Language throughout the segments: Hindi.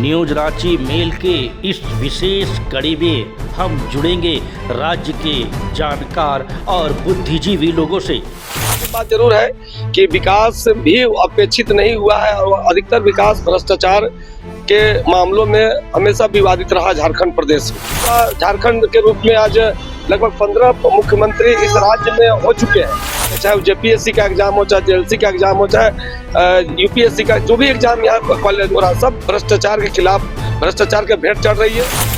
न्यूज रांची मेल के इस विशेष कड़ी में हम जुड़ेंगे राज्य के जानकार और बुद्धिजीवी लोगों से। बात जरूर है कि विकास भी अपेक्षित नहीं हुआ है और अधिकतर विकास भ्रष्टाचार के मामलों में हमेशा विवादित रहा झारखंड प्रदेश। झारखंड के रूप में आज लगभग 15 मुख्यमंत्री इस राज्य में हो चुके हैं, चाहे जेपीएससी का एग्जाम हो, चाहे जेएलसी का एग्जाम हो, चाहे यूपीएससी का जो भी एग्जाम यहाँ कॉलेज हो रहा, सब भ्रष्टाचार के खिलाफ भ्रष्टाचार के भेंट चढ़ रही है।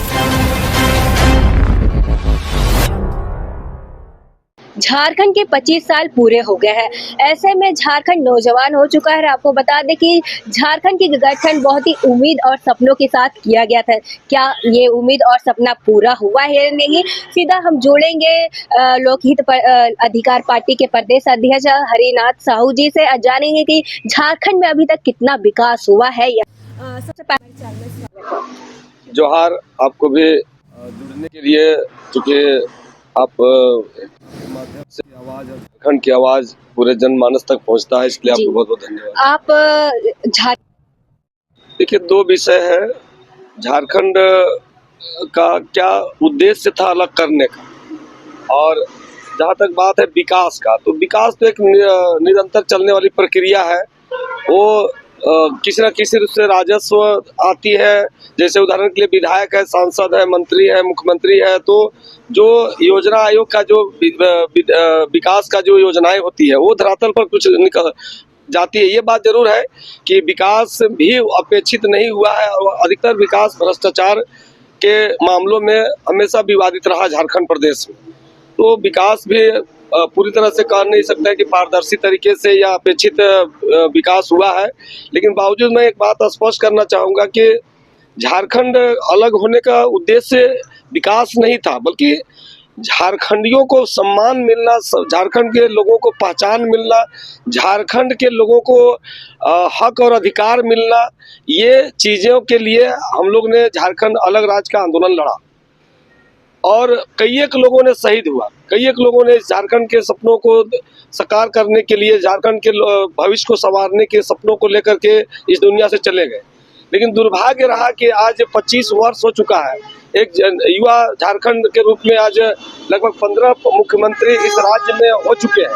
झारखंड के 25 साल पूरे हो गए हैं, ऐसे में झारखंड नौजवान हो चुका है। आपको बता दें कि झारखंड की गठन बहुत ही उम्मीद और सपनों के साथ किया गया था। क्या ये उम्मीद और सपना पूरा हुआ है नहीं, सीधा हम जोड़ेंगे लोकहित अधिकार पार्टी के प्रदेश अध्यक्ष हरिनाथ साहू जी से, जानेंगे कि झारखंड में अभी तक कितना विकास हुआ है। सबसे पहले जोहार आपको भी जुड़ने के लिए, क्योंकि आप माध्यम से आवाज, झारखंड की आवाज पूरे जनमानस तक पहुंचता है, इसलिए आपको बहुत बहुत धन्यवाद। आप देखिए, दो विषय है। झारखंड का क्या उद्देश्य था अलग करने का, और जहाँ तक बात है विकास का, तो विकास तो एक निरंतर चलने वाली प्रक्रिया है। वो किसी न किसी रूप से राजस्व आती है। जैसे उदाहरण के लिए विधायक है, सांसद है, मंत्री है, मुख्यमंत्री है, तो जो योजना आयोग का जो विकास का जो योजनाएं होती है वो धरातल पर कुछ निकल जाती है। ये बात जरूर है कि विकास भी अपेक्षित नहीं हुआ है और अधिकतर विकास भ्रष्टाचार के मामलों में हमेशा विवादित रहा झारखंड प्रदेश में। तो विकास भी पूरी तरह से कह नहीं सकता है कि पारदर्शी तरीके से या अपेक्षित विकास हुआ है, लेकिन बावजूद मैं एक बात स्पष्ट करना चाहूँगा कि झारखंड अलग होने का उद्देश्य विकास नहीं था, बल्कि झारखंडियों को सम्मान मिलना, झारखंड के लोगों को पहचान मिलना, झारखंड के लोगों को हक और अधिकार मिलना, ये चीज़ों के लिए हम लोग ने झारखंड अलग राज्य का आंदोलन लड़ा और कई एक लोगों ने शहीद हुआ, कई एक लोगों ने झारखंड के सपनों को साकार करने के लिए, झारखंड के भविष्य को संवारने के सपनों को लेकर के इस दुनिया से चले गए। लेकिन दुर्भाग्य रहा कि आज 25 वर्ष हो चुका है, एक युवा झारखंड के रूप में आज लगभग 15 मुख्यमंत्री इस राज्य में हो चुके हैं।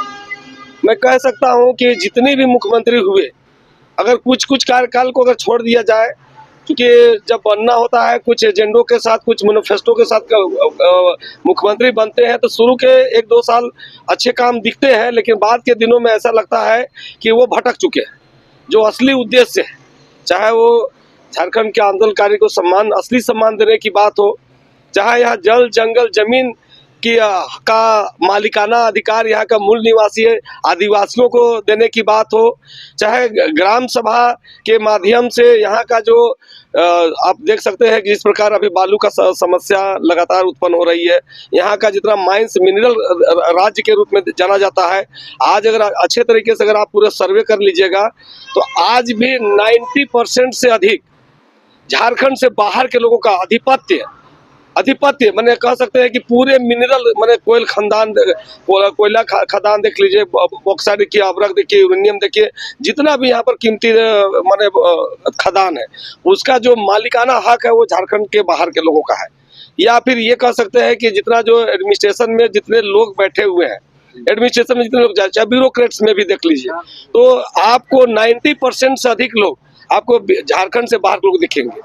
मैं कह सकता हूं कि जितने भी मुख्यमंत्री हुए, अगर कुछ कार्यकाल को अगर छोड़ दिया जाए, क्योंकि जब बनना होता है कुछ एजेंडों के साथ, कुछ मैनिफेस्टो के साथ मुख्यमंत्री बनते हैं, तो शुरू के 1-2 साल अच्छे काम दिखते हैं, लेकिन बाद के दिनों में ऐसा लगता है कि वो भटक चुके हैं। जो असली उद्देश्य है, चाहे वो झारखंड के आंदोलनकारी को असली सम्मान देने की बात हो, चाहे यहाँ जल जंगल जमीन की का मालिकाना अधिकार यहाँ का मूल निवासी आदिवासियों को देने की बात हो, चाहे ग्राम सभा के माध्यम से यहाँ का जो आप देख सकते हैं कि जिस प्रकार अभी बालू का समस्या लगातार उत्पन्न हो रही है, यहाँ का जितना माइंस मिनरल राज्य के रूप में जाना जाता है, आज अगर अच्छे तरीके से अगर आप पूरा सर्वे कर लीजिएगा तो आज भी 90% से अधिक झारखंड से बाहर के लोगों का आधिपत्य मैंने कह सकते हैं कि पूरे मिनरल मैंने कोयला खदान देख लीजिए, बॉक्साइट देखिए, अभ्रक देखिए, यूरेनियम देखिए, जितना भी यहाँ पर कीमती मैंने खदान है, उसका जो मालिकाना हक है वो झारखंड के बाहर के लोगों का है। या फिर ये कह सकते हैं कि जितना जो एडमिनिस्ट्रेशन में जितने लोग बैठे हुए हैं, एडमिनिस्ट्रेशन में जितने लोग, चाहे ब्यूरोक्रेट्स में भी देख लीजिए, तो आपको 90% से अधिक लोग आपको झारखंड से बाहर लोग दिखेंगे।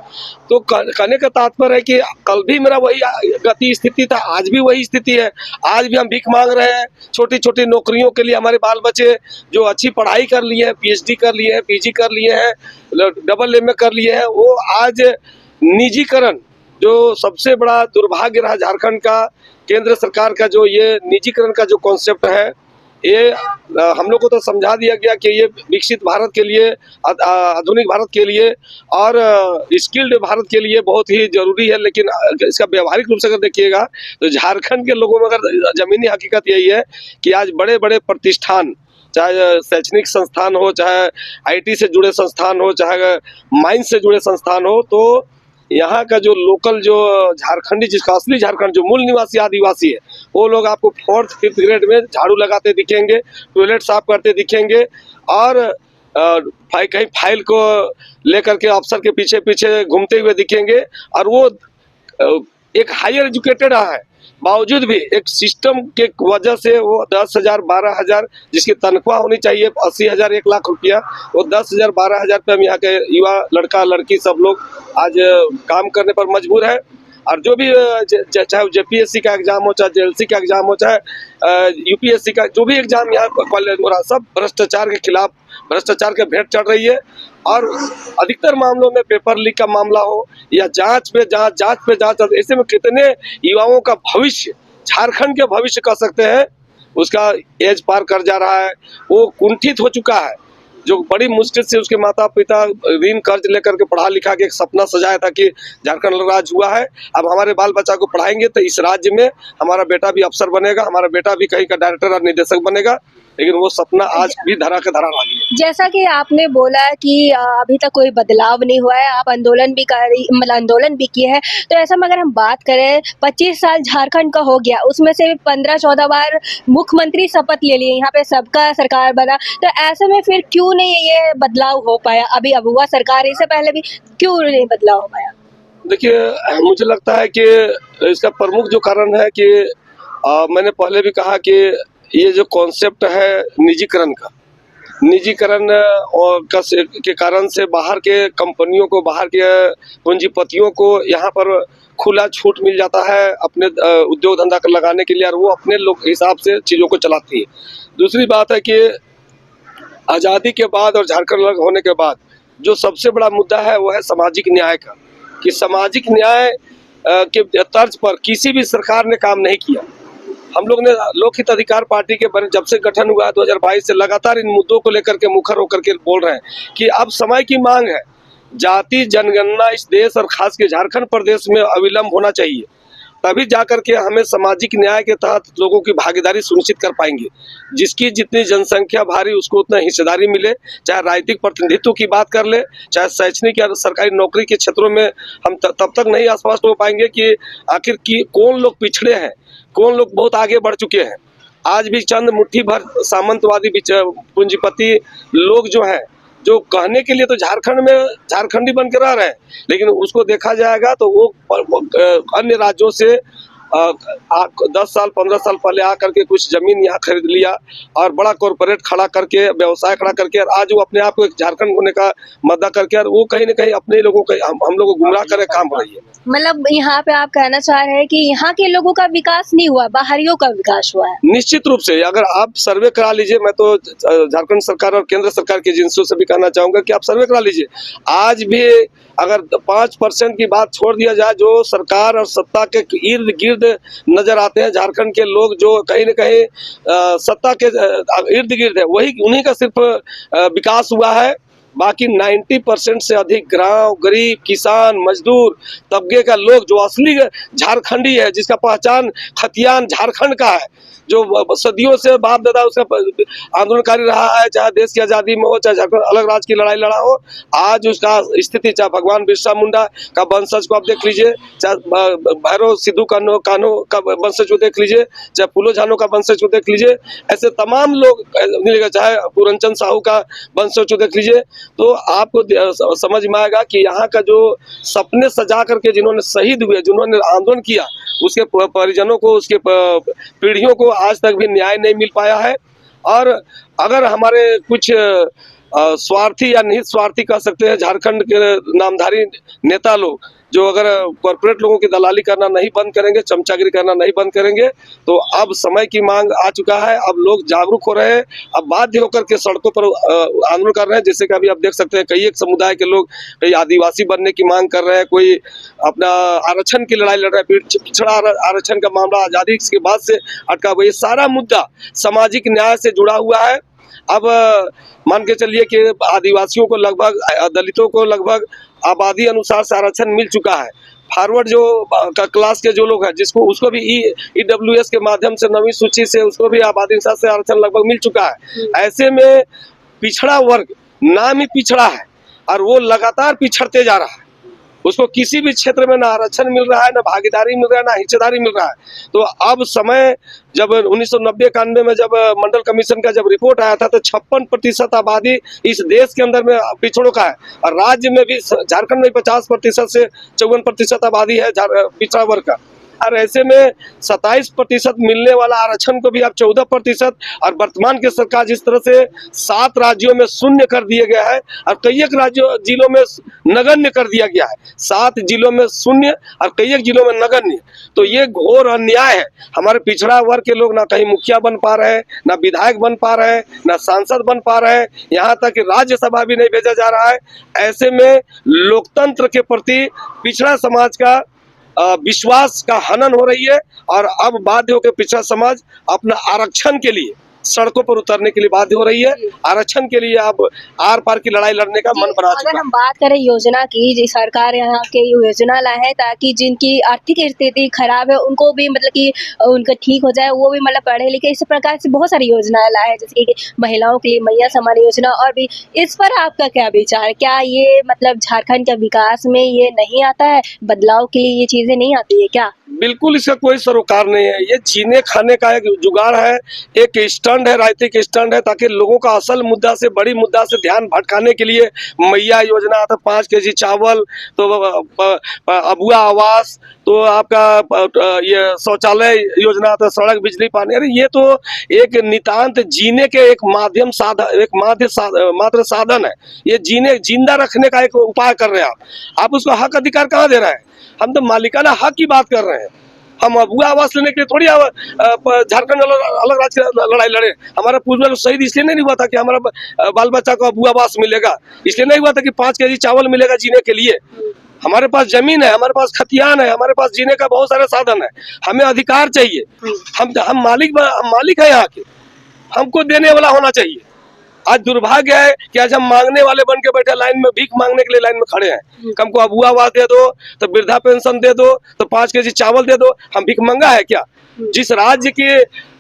तो कहने का तात्पर्य है कि कल भी मेरा वही गति स्थिति था, आज भी वही स्थिति है। आज भी हम भीख मांग रहे हैं छोटी छोटी नौकरियों के लिए। हमारे बाल बच्चे जो अच्छी पढ़ाई कर लिए हैं, पीएचडी कर लिए हैं, पीजी कर लिए हैं, डबल एमए कर लिए हैं, वो आज निजीकरण, जो सबसे बड़ा दुर्भाग्य रहा झारखंड का, केंद्र सरकार का जो ये निजीकरण का जो कॉन्सेप्ट है, ये हम लोग को तो समझा दिया गया कि ये विकसित भारत के लिए, आधुनिक भारत के लिए और स्किल्ड भारत के लिए बहुत ही जरूरी है। लेकिन इसका व्यवहारिक रूप से अगर देखिएगा तो झारखंड के लोगों में अगर जमीनी हकीकत यही है कि आज बड़े बड़े प्रतिष्ठान, चाहे शैक्षणिक संस्थान हो, चाहे आईटी से जुड़े संस्थान हो, चाहे माइंस से जुड़े संस्थान हो, तो यहाँ का जो लोकल जो झारखंडी, जिसका असली झारखंड जो मूल निवासी आदिवासी है, वो लोग आपको 4th 5th ग्रेड में झाड़ू लगाते दिखेंगे, टॉयलेट साफ करते दिखेंगे और कहीं फाइल को लेकर के अफसर के पीछे पीछे घूमते हुए दिखेंगे, और वो एक हायर एजुकेटेड है, बावजूद भी एक सिस्टम के वजह से वो 10,000 12,000 जिसकी तनख्वाह होनी चाहिए 80,000 1,00,000 रुपया, वो 10,000 12,000 पे हम यहाँ के युवा लड़का लड़की सब लोग आज काम करने पर मजबूर है। और जो भी चाहे जेपीएससी का एग्जाम हो, चाहे जेएलसी का एग्जाम हो, चाहे यूपीएससी का जो भी एग्जाम यहाँ कॉलेज हो रहा, सब भ्रष्टाचार के खिलाफ, भ्रष्टाचार के भेंट चढ़ रही है। और अधिकतर मामलों में पेपर लीक का मामला हो या जांच पे जांच, ऐसे में कितने युवाओं का भविष्य, झारखंड के भविष्य कह सकते हैं, उसका एज पार कर जा रहा है, वो कुंठित हो चुका है। जो बड़ी मुश्किल से उसके माता पिता ऋण कर्ज लेकर के पढ़ा लिखा के एक सपना सजाया था कि झारखंड राज्य हुआ है, अब हमारे बाल बच्चा को पढ़ाएंगे तो इस राज्य में हमारा बेटा भी अफसर बनेगा, हमारा बेटा भी कहीं का डायरेक्टर और निदेशक बनेगा, लेकिन वो सपना आज भी धरा के धरा रही है। जैसा कि आपने बोला कि अभी तक कोई बदलाव नहीं हुआ है, आप आंदोलन भी किए हैं, तो ऐसा में अगर हम बात करें 25 साल झारखंड का हो गया, उसमें से 15-14 बार मुख्यमंत्री शपथ ले लिए, यहाँ पे सबका सरकार बना, तो ऐसे में फिर क्यों नहीं ये बदलाव हो पाया? अभी अब हुआ सरकार, इससे पहले भी क्यों नहीं बदलाव हो पाया? देखिए, मुझे लगता है कि इसका प्रमुख जो कारण है कि मैंने पहले भी कहा कि ये जो कॉन्सेप्ट है निजीकरण और के कारण से बाहर के कंपनियों को, बाहर के पूंजीपतियों को यहाँ पर खुला छूट मिल जाता है अपने उद्योग धंधा कर लगाने के लिए, और वो अपने लोग हिसाब से चीज़ों को चलाती है। दूसरी बात है कि आज़ादी के बाद और झारखंड अलग होने के बाद जो सबसे बड़ा मुद्दा है वो है सामाजिक न्याय का, कि सामाजिक न्याय के तर्ज पर किसी भी सरकार ने काम नहीं किया। हम लोग ने लोकहित अधिकार पार्टी के जब से गठन हुआ 2022 से लगातार इन मुद्दों को लेकर के मुखर होकर के बोल रहे हैं कि अब समय की मांग है, जाति जनगणना इस देश और खास के झारखंड प्रदेश में अविलंब होना चाहिए, तभी जाकर के हमें सामाजिक न्याय के तहत लोगों की भागीदारी सुनिश्चित कर पाएंगे। जिसकी जितनी जनसंख्या भारी उसको उतना हिस्सेदारी मिले, चाहे राजनीतिक प्रतिनिधित्व की बात कर ले, चाहे शैक्षणिक या सरकारी नौकरी के क्षेत्रों में हम तब तक नहीं स्पष्ट हो पाएंगे कि आखिर की कौन लोग पिछड़े हैं, कौन लोग बहुत आगे बढ़ चुके हैं। आज भी चंद मुट्ठी भर सामंतवादी पूंजीपति लोग जो हैं, जो कहने के लिए तो झारखंड में झारखंडी बन के रह रहे हैं, लेकिन उसको देखा जाएगा तो वो अन्य राज्यों से 10 साल 15 साल पहले आकर के कुछ जमीन यहाँ खरीद लिया और बड़ा कॉरपोरेट खड़ा करके, व्यवसाय खड़ा करके, और आज वो अपने आप को एक झारखंड होने का मद्दा करके, और वो कहीं ना कहीं अपने लोगों को हम लोगों को गुमराह करे काम हो रही है। मतलब यहाँ पे आप कहना चाह रहे हैं कि यहाँ के लोगों का विकास नहीं हुआ, बाहरियों का विकास हुआ है? निश्चित रूप से, अगर आप सर्वे करा लीजिए, मैं तो झारखंड सरकार और केंद्र सरकार की एजेंसियों से भी कहना चाहूंगा कि आप सर्वे करा लीजिए। आज भी अगर 5% की बात छोड़ दिया जाए, जो सरकार और सत्ता के इर्द गिर्द नजर आते हैं झारखंड के लोग, जो कहीं न कहीं सत्ता के इर्द गिर्द है, वही उन्हीं का सिर्फ विकास हुआ है। बाकी 90% से अधिक गाँव, गरीब, किसान, मजदूर तबके का लोग, जो असली झारखंडी है, जिसका पहचान खतियान झारखंड का है, जो सदियों से बाप दादा उसका आंदोलनकारी रहा है, चाहे देश की आज़ादी में हो, चाहे झारखंड अलग राज्य की लड़ाई लड़ा हो, आज उसका स्थिति, चाहे भगवान बिरसा मुंडा का वंशज को आप देख लीजिए, चाहे भैरव सिद्धू कान्हो का वंशज को देख लीजिए, चाहे फूलो झानो का वंशज को देख लीजिए, ऐसे तमाम लोग, चाहे पूरनचंद साहू का वंशज को देख लीजिए, तो आपको समझ में आएगा कि यहाँ का जो सपने सजा करके जिन्होंने शहीद हुए, जिन्होंने आंदोलन किया, उसके परिजनों को, उसके पीढ़ियों को आज तक भी न्याय नहीं मिल पाया है। और अगर हमारे कुछ स्वार्थी या निहित स्वार्थी कह सकते हैं झारखंड के नामधारी नेता लोग, जो अगर कॉर्पोरेट लोगों की दलाली करना नहीं बंद करेंगे, चमचागिरी करना नहीं बंद करेंगे, तो अब समय की मांग आ चुका है। अब लोग जागरूक हो रहे हैं, अब बाध्य होकर के सड़कों पर आंदोलन कर रहे हैं। जैसे कि अभी आप देख सकते हैं, कई एक समुदाय के लोग, कई आदिवासी बनने की मांग कर रहे हैं, कोई अपना आरक्षण की लड़ाई लड़ रहा है, पिछड़ा आरक्षण का मामला आज़ादी के बाद से अटका हुआ। ये सारा मुद्दा सामाजिक न्याय से जुड़ा हुआ है। अब मान के चलिए कि आदिवासियों को लगभग, दलितों को लगभग आबादी अनुसार से आरक्षण मिल चुका है। फॉरवर्ड जो क्लास के जो लोग हैं, जिसको उसको भी EWS के माध्यम से 9वीं सूची से उसको भी आबादी अनुसार से आरक्षण लगभग मिल चुका है। ऐसे में पिछड़ा वर्ग नाम ही पिछड़ा है और वो लगातार पिछड़ते जा रहा है। उसको किसी भी क्षेत्र में ना आरक्षण मिल रहा है, ना भागीदारी मिल रहा है, ना हिस्सेदारी मिल रहा है। तो अब समय जब 1990-91 में जब मंडल कमीशन का जब रिपोर्ट आया था तो 56% आबादी इस देश के अंदर में पिछड़ों का है, और राज्य में भी झारखंड में 50% से 54% आबादी है पिछड़ा वर्ग का। और ऐसे में 27% मिलने वाला आरक्षण को भी अब 14%, और वर्तमान की सरकार जिस तरह से 7 राज्यों में शून्य कर दिया गया है और कई एक जिलों में नगण्य कर दिया गया है। 7 जिलों में शून्य और कई एक जिलों में नगण्य, तो ये घोर अन्याय है। हमारे पिछड़ा वर्ग के लोग ना कहीं मुखिया बन पा रहे हैं, ना विधायक बन पा रहे हैं, ना सांसद बन पा रहे हैं, यहाँ तक कि राज्यसभा भी नहीं भेजा जा रहा है। ऐसे में लोकतंत्र के प्रति पिछड़ा समाज का विश्वास का हनन हो रही है, और अब बाध्य होकर पिछड़ा समाज अपना आरक्षण के लिए सड़कों पर उतरने के लिए बाध्य हो रही है। आरक्षण के लिए अब आर पार की लड़ाई लड़ने का मन बना चुका है। अगर हम बात करें योजना की, जी सरकार यहाँ के योजना ला है ताकि जिनकी आर्थिक स्थिति खराब है उनको भी मतलब कि उनका ठीक हो जाए, वो भी मतलब पढ़े लिखे, इस प्रकार से बहुत सारी योजनाएं ला है, जैसे कि महिलाओं के लिए मैया सम्मान योजना। और भी इस पर आपका क्या विचार, क्या ये मतलब झारखंड के विकास में ये नहीं आता है, बदलाव के लिए ये चीजें नहीं आती है क्या? बिल्कुल इसका कोई सरोकार नहीं है। ये जीने खाने का एक जुगाड़ है, एक स्टंट है, राजनीतिक स्टंट है, ताकि लोगों का असल मुद्दा से, बड़ी मुद्दा से ध्यान भटकाने के लिए मैया योजना आता, 5 केजी चावल, तो अबुआ आवास, तो आपका ये शौचालय योजना आता, सड़क बिजली पानी। अरे ये तो एक नितांत जीने के एक मात्र साधन है। ये जिंदा रखने का एक उपाय कर रहे हैं आप उसको हक अधिकार कहाँ दे रहे हैं? हम तो मालिकाना हक की बात कर रहे हैं। हम अबुआ आवास लेने के लिए थोड़ी झारखंड अलग राज्य की लड़ाई लड़े। हमारा पूर्वज शहीद इसलिए नहीं हुआ था कि हमारा बाल बच्चा को अबुआ आवास मिलेगा, इसलिए नहीं हुआ था कि 5 केजी चावल मिलेगा जीने के लिए। हमारे पास जमीन है, हमारे पास खतियान है, हमारे पास जीने का बहुत सारे साधन है। हमें अधिकार चाहिए, हम मालिक है यहाँ के, हमको देने वाला होना चाहिए। आज दुर्भाग्य है कि आज हम मांगने वाले बन के बैठे, लाइन में भीख मांगने के लिए लाइन में खड़े हैं। हमको अबुआ आवास दे दो, तो वृद्धा पेंशन दे दो, तो 5 केजी चावल दे दो। हम भीख मंगा है क्या? जिस राज्य की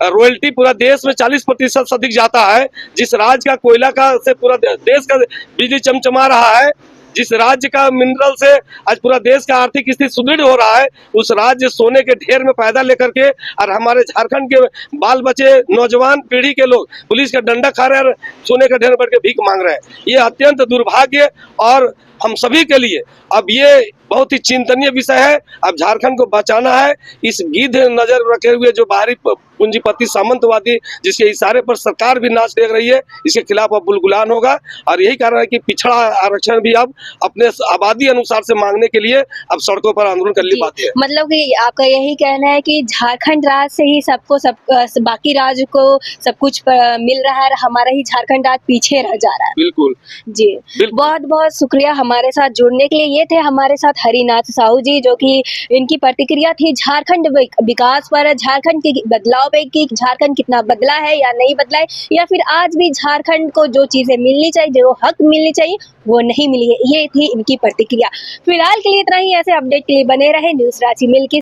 रॉयल्टी पूरा देश में 40% से अधिक जाता है, जिस राज्य का कोयला का से पूरा देश का बिजली चमचमा रहा है, जिस राज्य का मिनरल से आज पूरा देश का आर्थिक स्थिति सुदृढ़ हो रहा है, उस राज्य सोने के ढेर में पैदा लेकर के, और हमारे झारखंड के बाल बच्चे, नौजवान पीढ़ी के लोग पुलिस का डंडा खा रहे हैं और सोने के ढेर में बैठ के भीख मांग रहे हैं। ये अत्यंत दुर्भाग्य और हम सभी के लिए अब ये बहुत ही चिंतनीय विषय है। अब झारखंड को बचाना है। इस गिद्ध नजर रखे हुए जो बाहरी पूंजीपति सामंतवादी जिसके इशारे पर सरकार भी नाच देख रही है, इसके खिलाफ अब बुलगुलान होगा। और यही कारण है कि पिछड़ा आरक्षण भी अब अपने आबादी अनुसार से मांगने के लिए अब सड़कों पर आंदोलन करनी पाती है। मतलब कि आपका यही कहना है कि झारखंड राज्य से ही सबको बाकी राज्य को सब कुछ मिल रहा है, हमारा ही झारखंड राज्य पीछे रह जा रहा है। बिल्कुल जी, बहुत बहुत शुक्रिया हमारे साथ जुड़ने के लिए। ये थे हमारे साथ हरिनाथ साहू जी, जो कि इनकी प्रतिक्रिया थी झारखंड विकास पर, झारखंड के बदलाव पे कि झारखंड कितना बदला है या नहीं बदला है, या फिर आज भी झारखंड को जो चीजें मिलनी चाहिए, जो हक मिलनी चाहिए, वो नहीं मिली है। ये थी इनकी प्रतिक्रिया। फिलहाल के लिए इतना ही। ऐसे अपडेट के लिए बने रहे न्यूज़ रांची मिल के।